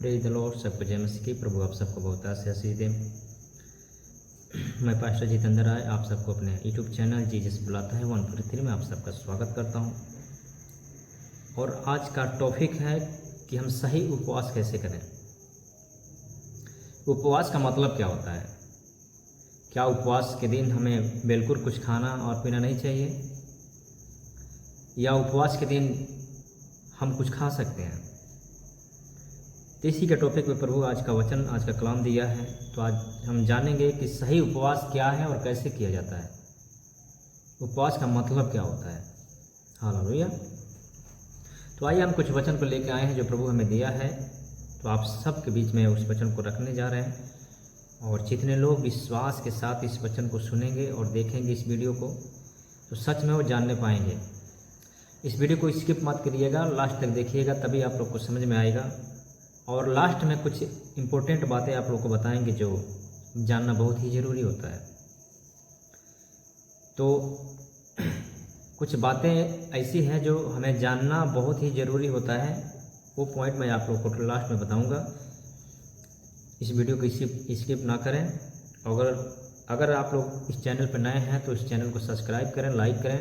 Praise the Lord. सबको जय मसीह की। प्रभु आप सबको बहुत आशीष दे। मैं पास्टर जितेंद्र राय आप सबको अपने यूट्यूब चैनल जीसस बुलाता है 143 में आप सबका स्वागत करता हूं। और आज का टॉपिक है कि हम सही उपवास कैसे करें। उपवास का मतलब क्या होता है? क्या उपवास के दिन हमें बिल्कुल कुछ खाना और पीना नहीं चाहिए, या उपवास के दिन हम कुछ खा सकते हैं? तो इसी के टॉपिक पे प्रभु आज का वचन, आज का कलाम दिया है। तो आज हम जानेंगे कि सही उपवास क्या है और कैसे किया जाता है। उपवास का मतलब क्या होता है। हालेलुया। तो आइए हम कुछ वचन को लेकर आए हैं जो प्रभु हमें दिया है। तो आप सबके बीच में उस वचन को रखने जा रहे हैं, और जितने लोग विश्वास के साथ इस वचन को सुनेंगे और देखेंगे इस वीडियो को, तो सच में वो जानने पाएंगे। इस वीडियो को स्किप मत करिएगा, लास्ट तक देखिएगा, तभी आप लोग को समझ में आएगा। और लास्ट में कुछ इम्पोर्टेंट बातें आप लोग को बताएंगे जो जानना बहुत ही ज़रूरी होता है। तो कुछ बातें ऐसी हैं जो हमें जानना बहुत ही ज़रूरी होता है। वो पॉइंट मैं आप लोग को लास्ट में बताऊंगा। इस वीडियो को स्किप ना करें। अगर आप लोग इस चैनल पर नए हैं तो इस चैनल को सब्सक्राइब करें, लाइक करें,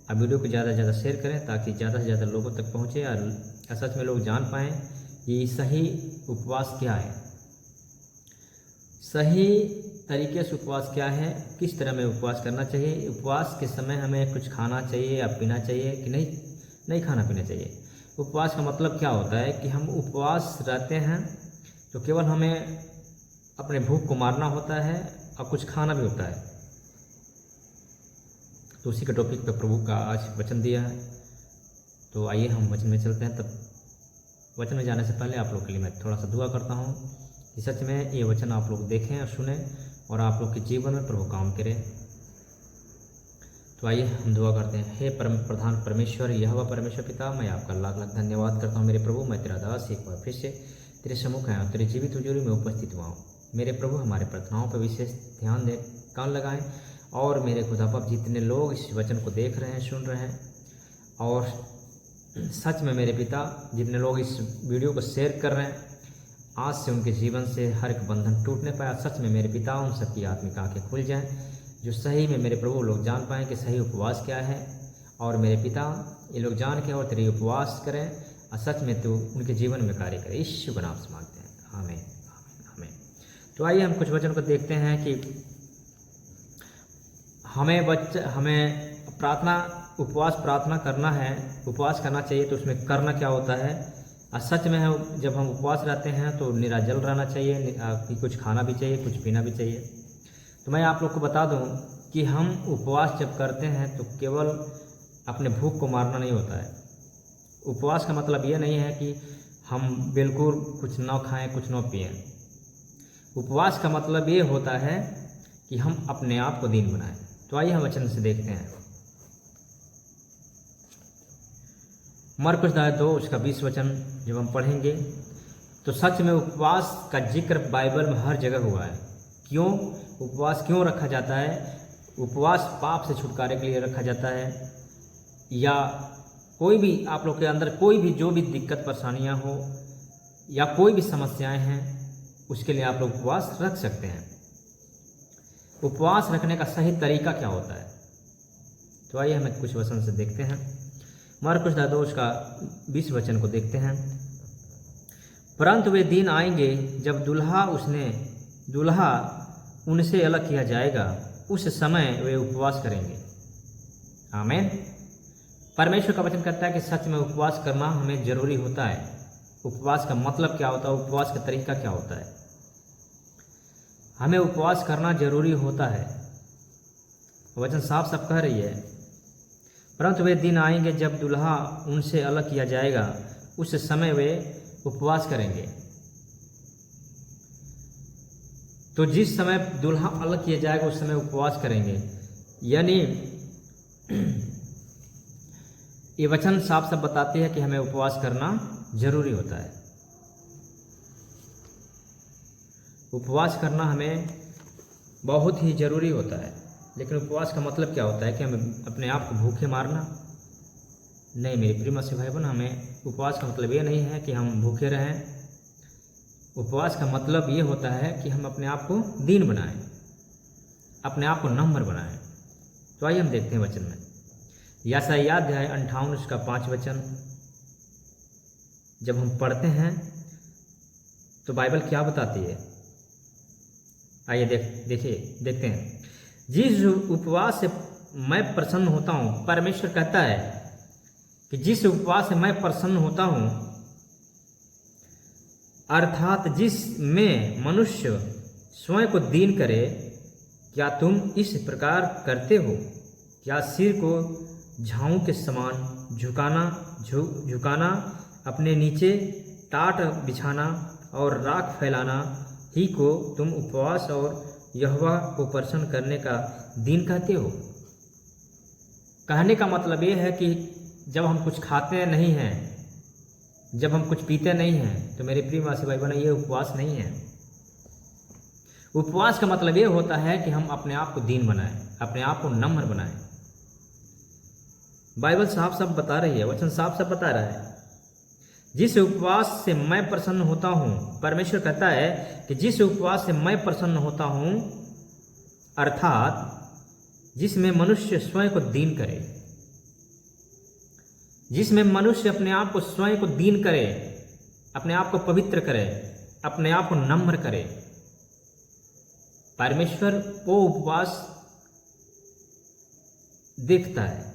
और वीडियो को ज़्यादा से ज़्यादा शेयर करें ताकि ज़्यादा से ज़्यादा लोगों तक पहुँचे और सच में लोग जान पाएँ कि सही उपवास क्या है, सही तरीके से उपवास क्या है, किस तरह में उपवास करना चाहिए। उपवास के समय हमें कुछ खाना चाहिए या पीना चाहिए कि नहीं खाना पीना चाहिए। उपवास का मतलब क्या होता है कि हम उपवास रहते हैं तो केवल हमें अपने भूख को मारना होता है और कुछ खाना भी होता है। तो उसी के टॉपिक पर प्रभु का आज वचन दिया है। तो आइए हम वचन में चलते हैं। तब वचन में जाने से पहले आप लोग के लिए मैं थोड़ा सा दुआ करता हूँ कि सच में ये वचन आप लोग देखें और सुने और आप लोग के जीवन में प्रभु काम करे। तो आइए हम दुआ करते हैं। हे परम प्रधान परमेश्वर, यहोवा परमेश्वर पिता, मैं आपका लाख लाख धन्यवाद करता हूँ मेरे प्रभु। मैं तेरा दास एक बार फिर से तेरे सम्मुख आया हूँ, तेरे जीवित हुजूरी में उपस्थित हुआ हूँ। मेरे प्रभु हमारे प्रार्थनाओं पर विशेष ध्यान दें, कान लगाएं। और मेरे खुदा बाप जितने लोग इस वचन को देख रहे हैं, सुन रहे हैं, और सच में मेरे पिता जितने लोग इस वीडियो को शेयर कर रहे हैं, आज से उनके जीवन से हर एक बंधन टूटने पाया। सच में मेरे पिता उन सबकी आत्मिक आंखें खुल जाएं, जो सही में मेरे प्रभु लोग जान पाएँ कि सही उपवास क्या है। और मेरे पिता ये लोग जान के और तेरे उपवास करें और सच में तू उनके जीवन में कार्य करे। यीशु का नाम से मांगते हैं, आमीन आमीन। तो आइए हम कुछ वचन को देखते हैं कि हमें उपवास प्रार्थना करना है, उपवास करना चाहिए। तो उसमें करना क्या होता है। और सच में है, जब हम उपवास रहते हैं तो निराजल रहना चाहिए, कि कुछ खाना भी चाहिए, कुछ पीना भी चाहिए। तो मैं आप लोग को बता दूं कि हम उपवास जब करते हैं तो केवल अपने भूख को मारना नहीं होता है। उपवास का मतलब ये नहीं है कि हम बिल्कुल कुछ न खाएं, कुछ न पिएं। उपवास का मतलब ये होता है कि हम अपने आप को दीन बनाएं। तो आइए हम वचन से देखते हैं। मरकुस 2 उसका 20 वचन जब हम पढ़ेंगे तो सच में उपवास का जिक्र बाइबल में हर जगह हुआ है। क्यों उपवास क्यों रखा जाता है? उपवास पाप से छुटकारे के लिए रखा जाता है, या कोई भी आप लोग के अंदर कोई भी जो भी दिक्कत परेशानियां हो या कोई भी समस्याएं हैं, उसके लिए आप लोग उपवास रख सकते हैं। उपवास रखने का सही तरीका क्या होता है? तो आइए हमें कुछ वचन से देखते हैं। मरकुस 2 उसका 20 वचन को देखते हैं। परंतु वे दिन आएंगे जब दूल्हा उनसे अलग किया जाएगा, उस समय वे उपवास करेंगे। आमीन। परमेश्वर का वचन कहता है कि सच में उपवास करना हमें जरूरी होता है। उपवास का मतलब क्या होता है, उपवास का तरीका क्या होता है। हमें उपवास करना जरूरी होता है। वचन साफ साफ कह रही है, परंतु वे दिन आएंगे जब दूल्हा उनसे अलग किया जाएगा, उस समय वे उपवास करेंगे। तो जिस समय दूल्हा अलग किया जाएगा उस समय उपवास करेंगे, यानी ये वचन साफ साफ बताते हैं कि हमें उपवास करना जरूरी होता है। उपवास करना हमें बहुत ही जरूरी होता है। लेकिन उपवास का मतलब क्या होता है कि हमें अपने आप को भूखे मारना? नहीं मेरे प्रिय मसीह भाई बहन, हमें उपवास का मतलब ये नहीं है कि हम भूखे रहें उपवास का मतलब ये होता है कि हम अपने आप को दीन बनाएं, अपने आप को नम्र बनाएं। तो आइए हम देखते हैं वचन में। यशायाह अध्याय 58 उसका 5 वचन जब हम पढ़ते हैं तो बाइबल क्या बताती है, आइए देखते हैं। जिस उपवास से मैं प्रसन्न होता हूँ, परमेश्वर कहता है कि जिस उपवास से मैं प्रसन्न होता हूँ, अर्थात जिसमें मनुष्य स्वयं को दीन करे, क्या तुम इस प्रकार करते हो? क्या सिर को झाऊ के समान झुकाना, अपने नीचे टाट बिछाना और राख फैलाना ही को तुम उपवास और यहोवा को प्रसन्न करने का दिन कहते हो? कहने का मतलब ये है कि जब हम कुछ खाते नहीं हैं, जब हम कुछ पीते नहीं हैं, तो मेरे प्रियवासी भाई बहनों, ये उपवास नहीं है। उपवास का मतलब ये होता है कि हम अपने आप को दीन बनाएं, अपने आप को नम्र बनाएं। बाइबल साफ साफ बता रही है, वचन साफ साफ बता रहा है, जिस उपवास से मैं प्रसन्न होता हूँ, परमेश्वर कहता है कि जिस उपवास से मैं प्रसन्न होता हूँ, अर्थात जिसमें मनुष्य स्वयं को दीन करे, जिसमें मनुष्य अपने आप को स्वयं को दीन करे, अपने आप को पवित्र करे, अपने आप को नम्र करे, परमेश्वर वो उपवास देखता है।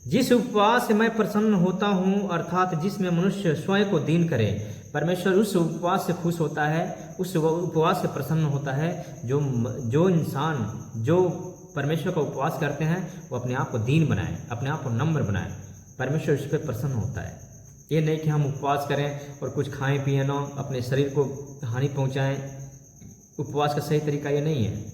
जिस उपवास से मैं प्रसन्न होता हूँ, अर्थात जिसमें मनुष्य स्वयं को दीन करे, परमेश्वर उस उपवास से खुश होता है, उस उपवास से प्रसन्न होता है। जो इंसान जो परमेश्वर का उपवास करते हैं, वो अपने आप को दीन बनाए, अपने आप को नम्र बनाए, परमेश्वर उस पर प्रसन्न होता है। ये नहीं कि हम उपवास करें और कुछ खाएं पिएं ना, अपने शरीर को हानि पहुंचाएं। उपवास का सही तरीका ये नहीं है।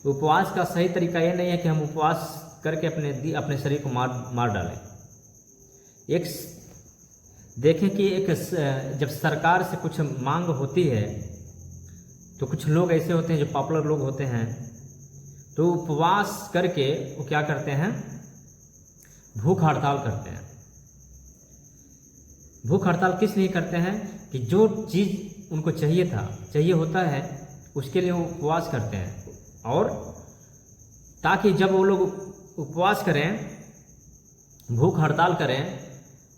उपवास का सही तरीका ये नहीं है कि हम उपवास करके अपने शरीर को मार डालें। एक देखें कि जब सरकार से कुछ मांग होती है, तो कुछ लोग ऐसे होते हैं जो पॉपुलर लोग होते हैं, तो उपवास करके वो क्या करते हैं, भूख हड़ताल करते हैं। भूख हड़ताल किस लिए करते हैं कि जो चीज़ उनको चाहिए होता है, उसके लिए वो उपवास करते हैं, और ताकि जब वो लोग उपवास करें, भूख हड़ताल करें,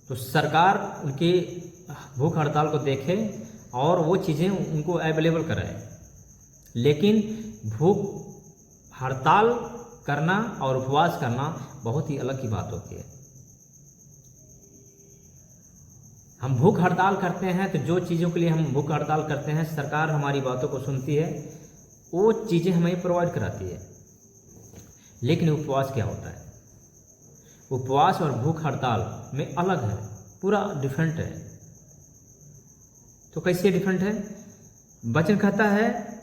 तो सरकार उनकी भूख हड़ताल को देखे और वो चीज़ें उनको अवेलेबल कराए। लेकिन भूख हड़ताल करना और उपवास करना बहुत ही अलग की बात होती है। हम भूख हड़ताल करते हैं तो जो चीज़ों के लिए हम भूख हड़ताल करते हैं, सरकार हमारी बातों को सुनती है, वो चीज़ें हमें प्रोवाइड कराती है। लेकिन उपवास क्या होता है? उपवास और भूख हड़ताल में अलग है, पूरा डिफरेंट है। तो कैसे डिफरेंट है? वचन कहता है,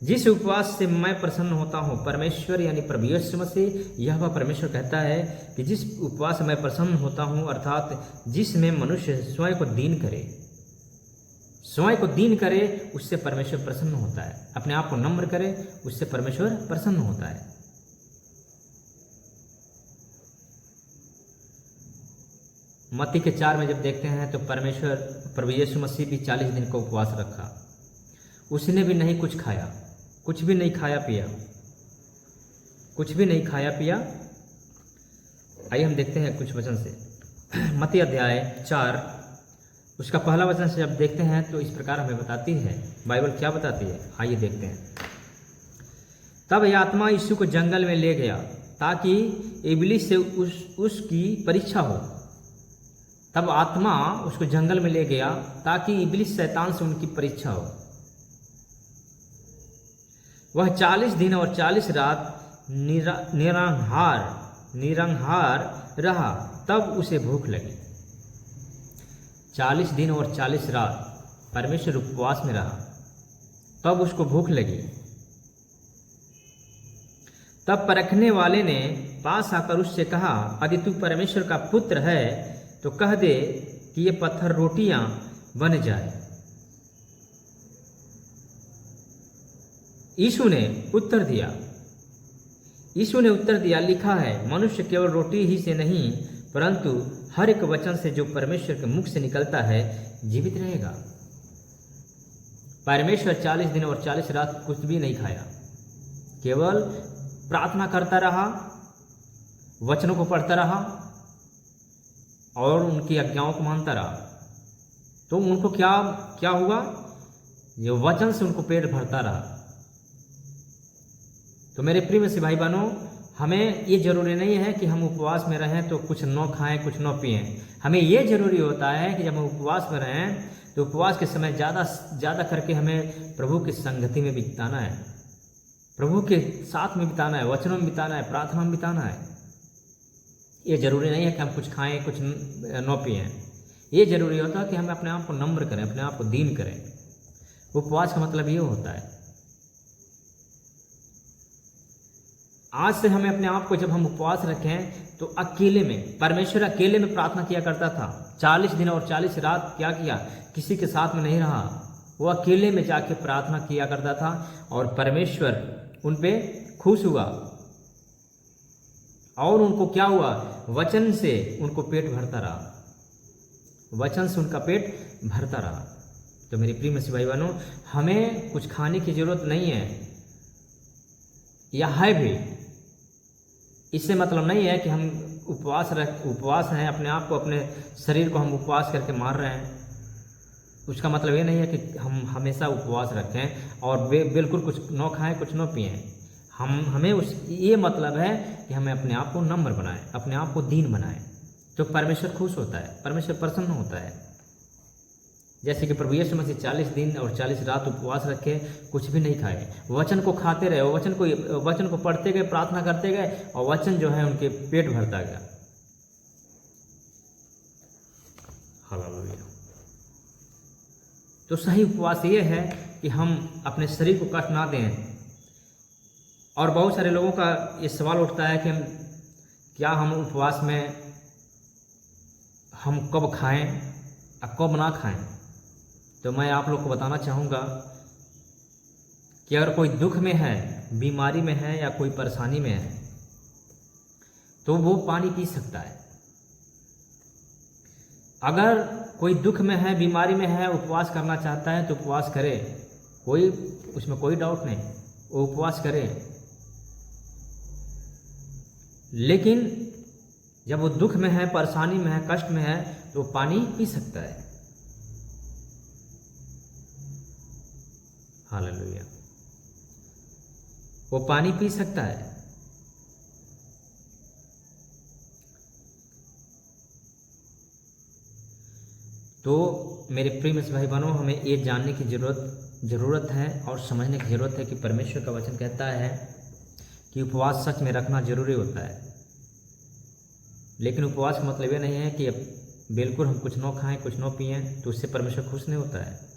जिस उपवास से मैं प्रसन्न होता हूँ, परमेश्वर यानी प्रभु यीशु मसीह, यह परमेश्वर कहता है कि जिस उपवास से मैं प्रसन्न होता हूँ, अर्थात जिसमें मनुष्य स्वयं को दीन करे, उससे परमेश्वर प्रसन्न होता है। अपने आप को नम्र करे, उससे परमेश्वर प्रसन्न होता है। मत्ती के 4 में जब देखते हैं तो परमेश्वर प्रभु यीशु मसीह भी 40 दिन का उपवास रखा। उसने भी नहीं कुछ खाया, कुछ भी नहीं खाया पिया। आइए हम देखते हैं कुछ वचन से। मत्ती अध्याय 4 उसका पहला वचन से जब देखते हैं तो इस प्रकार हमें बताती है, बाइबल क्या बताती है, आइए देखते हैं। तब यह आत्मा यीशु को जंगल में ले गया ताकि इब्लीस से उसकी परीक्षा हो। तब आत्मा उसको जंगल में ले गया ताकि इब्लीस शैतान से उनकी परीक्षा हो। वह 40 दिन और 40 रात निरंहार रहा, तब उसे भूख लगी। 40 दिन और 40 रात परमेश्वर उपवास में रहा, तब उसको भूख लगी। तब परखने वाले ने पास आकर उससे कहा, यदि तू परमेश्वर का पुत्र है तो कह दे कि ये पत्थर रोटियां बन जाए। यीशु ने उत्तर दिया, लिखा है, मनुष्य केवल रोटी ही से नहीं परंतु हर एक वचन से जो परमेश्वर के मुख से निकलता है जीवित रहेगा। परमेश्वर 40 दिन और 40 रात कुछ भी नहीं खाया, केवल प्रार्थना करता रहा, वचनों को पढ़ता रहा और उनकी आज्ञाओं को मानता रहा। तो उनको क्या क्या हुआ? ये वचन से उनको पेट भरता रहा। तो मेरे प्रिय से भाई बहनों, हमें ये जरूरी नहीं है कि हम उपवास में रहें तो कुछ न खाएं, कुछ न पिएं। हमें ये जरूरी होता है कि जब हम उपवास में रहें तो उपवास के समय ज़्यादा करके हमें प्रभु की संगति में बिताना है, प्रभु के साथ में बिताना है, वचनों में बिताना है, प्रार्थना में बिताना है। ये जरूरी नहीं है कि हम कुछ खाएं, कुछ न पिएं। ये जरूरी होता है कि हम अपने आप को नम्र करें, अपने आप को दीन करें। उपवास का मतलब ये होता है। आज से हमें अपने आप को, जब हम उपवास रखें तो अकेले में, परमेश्वर अकेले में प्रार्थना किया करता था। 40 दिन और 40 रात क्या किया? किसी के साथ में नहीं रहा, वो अकेले में जाके प्रार्थना किया करता था और परमेश्वर उन पे खुश हुआ और उनको क्या हुआ? वचन से उनको पेट भरता रहा, वचन से उनका पेट भरता रहा। तो मेरे प्रिय मसीह भाई बहनों, हमें कुछ खाने की जरूरत नहीं है, या है भी। इससे मतलब नहीं है कि हम उपवास हैं, अपने आप को, अपने शरीर को हम उपवास करके मार रहे हैं। उसका मतलब ये नहीं है कि हम हमेशा उपवास रखें और बिल्कुल कुछ न खाएं, कुछ न पिएं। हमें ये मतलब है कि हमें अपने आप को नम्र बनाएं, अपने आप को दीन बनाएं, तो परमेश्वर खुश होता है, परमेश्वर प्रसन्न होता है। जैसे कि प्रभु यीशु मसीह 40 दिन और 40 रात उपवास रखे, कुछ भी नहीं खाए, वचन को खाते रहे, वचन को पढ़ते गए, प्रार्थना करते गए और वचन जो है उनके पेट भरता गया। हालेलुया। तो सही उपवास ये है कि हम अपने शरीर को कष्ट ना दें। और बहुत सारे लोगों का ये सवाल उठता है कि क्या हम उपवास में हम कब खाएं और कब ना खाएं। तो मैं आप लोग को बताना चाहूँगा कि अगर कोई दुख में है, बीमारी में है या कोई परेशानी में है, तो वो पानी पी सकता है। अगर कोई दुख में है, बीमारी में है, उपवास करना चाहता है तो उपवास करे, उसमें कोई डाउट नहीं, वो उपवास करे। लेकिन जब वो दुख में है, परेशानी में है, कष्ट में है, तो पानी पी सकता है। हालेलुया। वो पानी पी सकता है। तो मेरे प्रिय भाई बहनों, हमें ये जानने की ज़रूरत है और समझने की ज़रूरत है कि परमेश्वर का वचन कहता है कि उपवास सच में रखना जरूरी होता है। लेकिन उपवास का मतलब ये नहीं है कि बिल्कुल हम कुछ न खाएं, कुछ न पिएं, तो उससे परमेश्वर खुश नहीं होता है।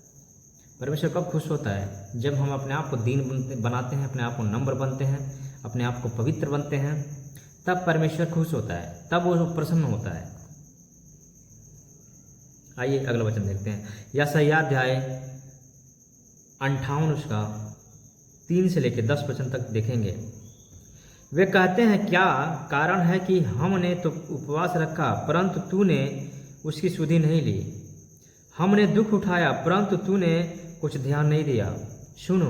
परमेश्वर कब खुश होता है? जब हम अपने आप को दीन बनाते हैं, अपने आप को नम्र बनते हैं, अपने आप को पवित्र बनते हैं, तब परमेश्वर खुश होता है, तब वो प्रसन्न होता है। आइए अगला वचन देखते हैं। यशायाह अध्याय 58 उसका 3 से लेकर 10 वचन तक देखेंगे। वे कहते हैं, क्या कारण है कि हमने तो उपवास रखा परंतु तूने उसकी सुधि नहीं ली, हमने दुख उठाया परंतु तूने कुछ ध्यान नहीं दिया। सुनो,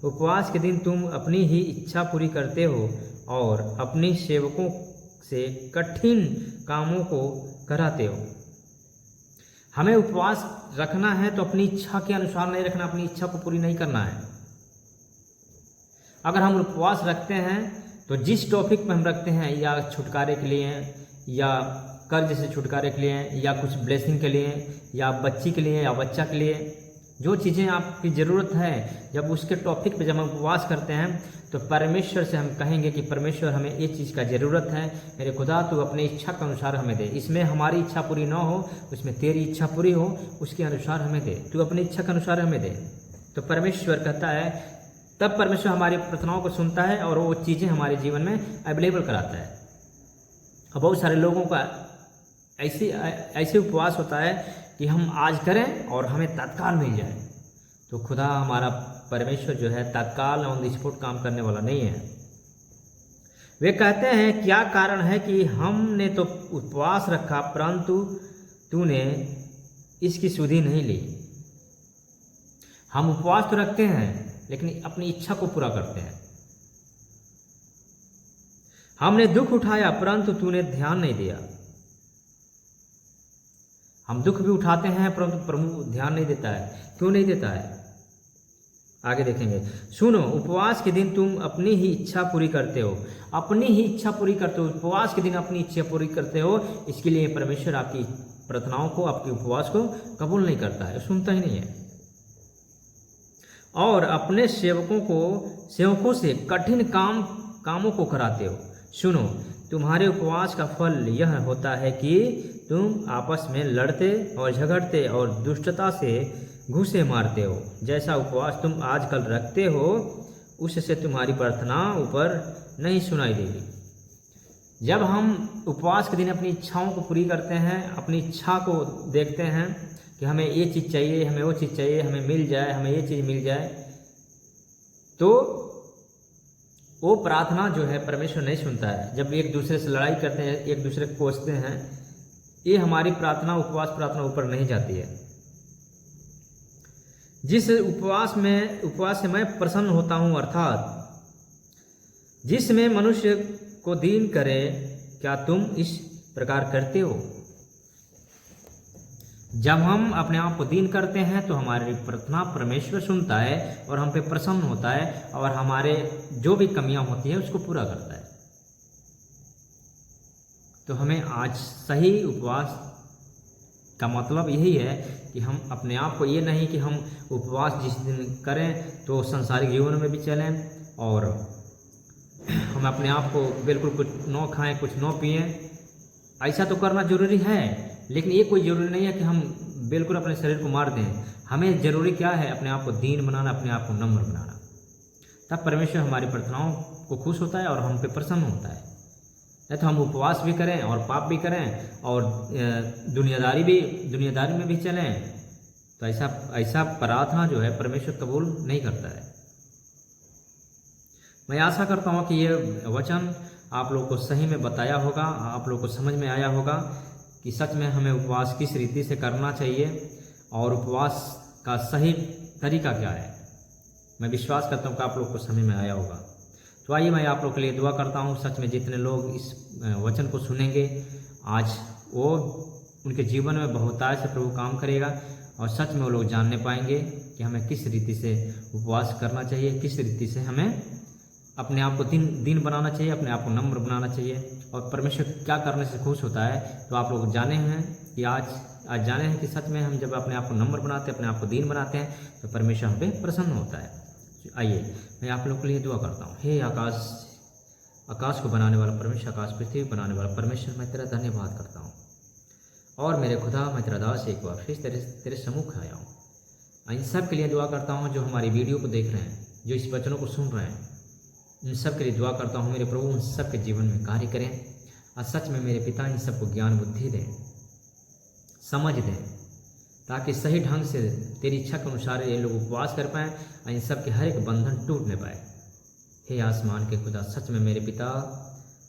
उपवास के दिन तुम अपनी ही इच्छा पूरी करते हो और अपने सेवकों से कठिन कामों को कराते हो। हमें उपवास रखना है तो अपनी इच्छा के अनुसार नहीं रखना, अपनी इच्छा को पूरी नहीं करना है। अगर हम उपवास रखते हैं तो जिस टॉपिक पे हम रखते हैं, या छुटकारे के लिए, या कर्ज से छुटकारे के लिए, या कुछ ब्लेसिंग के लिए, या बच्ची के लिए, या बच्चा के लिए, जो चीज़ें आपकी ज़रूरत है, जब उसके टॉपिक पे जब हम उपवास करते हैं तो परमेश्वर से हम कहेंगे कि परमेश्वर हमें ये चीज़ का ज़रूरत है, मेरे खुदा तू अपनी इच्छा के अनुसार हमें दे। इसमें हमारी इच्छा पूरी ना हो, उसमें तेरी इच्छा पूरी हो, उसके अनुसार हमें दे, तू अपनी इच्छा के अनुसार हमें दे। तो परमेश्वर कहता है, तब परमेश्वर हमारी प्रार्थनाओं को सुनता है और वो चीज़ें हमारे जीवन में अवेलेबल कराता है। और बहुत सारे लोगों का ऐसे उपवास होता है कि हम आज करें और हमें तत्काल मिल जाए। तो खुदा हमारा परमेश्वर जो है तत्काल ऑन द स्पॉट काम करने वाला नहीं है। वे कहते हैं, क्या कारण है कि हमने तो उपवास रखा परंतु तूने इसकी सुधि नहीं ली। हम उपवास तो रखते हैं लेकिन अपनी इच्छा को पूरा करते हैं। हमने दुख उठाया परंतु तूने ध्यान नहीं दिया। हम दुख भी उठाते हैं परंतु प्रभु ध्यान नहीं देता है। क्यों नहीं देता है, आगे देखेंगे। सुनो, उपवास के दिन तुम अपनी ही इच्छा पूरी करते हो। अपनी ही इच्छा पूरी करते हो, उपवास के दिन अपनी इच्छा पूरी करते हो। इसके लिए परमेश्वर आपकी प्रार्थनाओं को, आपके उपवास को कबूल नहीं करता है, सुनता ही नहीं है। और अपने सेवकों से कठिन कामों को कराते हो। सुनो, तुम्हारे उपवास का फल यह होता है कि तुम आपस में लड़ते और झगड़ते और दुष्टता से घूसे मारते हो। जैसा उपवास तुम आजकल रखते हो उससे तुम्हारी प्रार्थना ऊपर नहीं सुनाई देगी। जब हम उपवास के दिन अपनी इच्छाओं को पूरी करते हैं, अपनी इच्छा को देखते हैं कि हमें ये चीज़ चाहिए, हमें वो चीज़ चाहिए, हमें मिल जाए, हमें ये चीज़ मिल जाए, तो वो प्रार्थना जो है परमेश्वर नहीं सुनता है। जब एक दूसरे से लड़ाई करते हैं, एक दूसरे को कोसते हैं, ये हमारी प्रार्थना, उपवास प्रार्थना ऊपर नहीं जाती है। जिस उपवास से मैं प्रसन्न होता हूँ, अर्थात जिसमें मनुष्य को दीन करे, क्या तुम इस प्रकार करते हो? जब हम अपने आप को दीन करते हैं तो हमारी प्रार्थना परमेश्वर सुनता है और हम पे प्रसन्न होता है और हमारे जो भी कमियां होती हैं उसको पूरा करता है। तो हमें आज सही उपवास का मतलब यही है कि हम अपने आप को, ये नहीं कि हम उपवास जिस दिन करें तो संसारिक जीवन में भी चलें और हम अपने आप को बिल्कुल कुछ न खाएं, कुछ न पिएं। ऐसा तो करना जरूरी है, लेकिन ये कोई ज़रूरी नहीं है कि हम बिल्कुल अपने शरीर को मार दें। हमें ज़रूरी क्या है? अपने आप को दीन बनाना, अपने आप को नम्र बनाना। तब परमेश्वर हमारी प्रार्थनाओं को खुश होता है और हम पे प्रसन्न होता है। नहीं तो हम उपवास भी करें और पाप भी करें और दुनियादारी में भी चलें, तो ऐसा प्रार्थना जो है परमेश्वर कबूल नहीं करता है। मैं आशा करता हूँ कि ये वचन आप लोगों को सही में बताया होगा, आप लोगों को समझ में आया होगा कि सच में हमें उपवास किस रीति से करना चाहिए और उपवास का सही तरीका क्या है। मैं विश्वास करता हूँ कि आप लोग को समझ में आया होगा। तो आइए मैं आप लोग के लिए दुआ करता हूँ, सच में जितने लोग इस वचन को सुनेंगे आज वो उनके जीवन में बहुताय से प्रभु काम करेगा और सच में वो लोग जानने पाएंगे कि हमें किस रीति से उपवास करना चाहिए, किस रीति से हमें अपने आप को दीन बनाना चाहिए, अपने आप को नम्र बनाना चाहिए और परमेश्वर क्या करने से खुश होता है। तो आप लोग जाने हैं कि आज जाने हैं कि सच में हम जब अपने आप को नम्र बनाते हैं, अपने आप को दीन बनाते हैं तो परमेश्वर हम पे प्रसन्न होता है। आइए मैं आप लोग के लिए दुआ करता हूँ। हे आकाश को बनाने वाला परमेश्वर, आकाश पृथ्वी बनाने वाला परमेश्वर, मैं तेरा धन्यवाद करता हूँ और मेरे खुदा मैं तेरा दास एक बार फिर तेरे सम्मुख आया हूँ। इन सब के लिए दुआ करता हूँ जो हमारी वीडियो को देख रहे हैं, जो इस वचनों को सुन रहे हैं, इन सब के लिए दुआ करता हूँ मेरे प्रभु उन सब के जीवन में कार्य करें और सच में मेरे पिता इन सबको ज्ञान बुद्धि दें, समझ दें, ताकि सही ढंग से तेरी इच्छा के अनुसार ये लोग उपवास कर पाएँ और इन सब के हर एक बंधन टूट न पाए। हे आसमान के खुदा, सच में मेरे पिता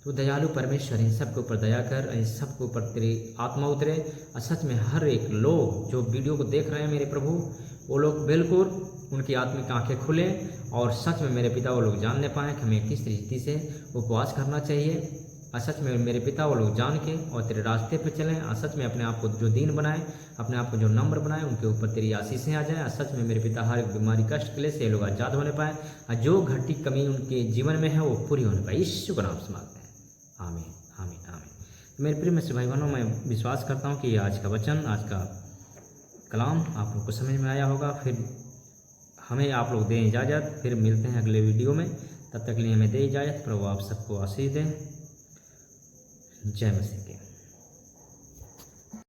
तू दयालु परमेश्वर, इन सब के ऊपर दया कर, इन सब के ऊपर तेरी आत्मा उतरे और सच में हर एक लोग जो वीडियो को देख रहे हैं मेरे प्रभु, वो लोग बिल्कुल उनकी आत्मिक आंखें खुले और सच में मेरे पिता वो लोग जानने पाएँ कि हमें किस रीति से उपवास करना चाहिए और सच में मेरे पिता वो लोग जान के और तेरे रास्ते पे चलें और सच में अपने आप को जो दीन बनाएं, अपने आप को जो नम्र बनाएं, उनके ऊपर तेरी आशीषें आ जाएं और सच में मेरे पिता हर एक बीमारी कष्ट के लिए से ये लोग आज़ाद होने पाएँ और जो घटी कमी उनके जीवन में है वो पूरी होने पाए। यीशु का नाम से मांगते हैं, आमीन आमीन आमीन। मेरे प्रिय मित्र भाई बहनों, मैं विश्वास करता हूँ कि आज का वचन, आज का कलाम आप लोग को समझ में आया होगा। फिर हमें आप लोग दें इजाज़त, फिर मिलते हैं अगले वीडियो में। तब तक के लिए हमें दें इजाज़त। प्रभु आप सबको आशीष दें। जय मसीह के।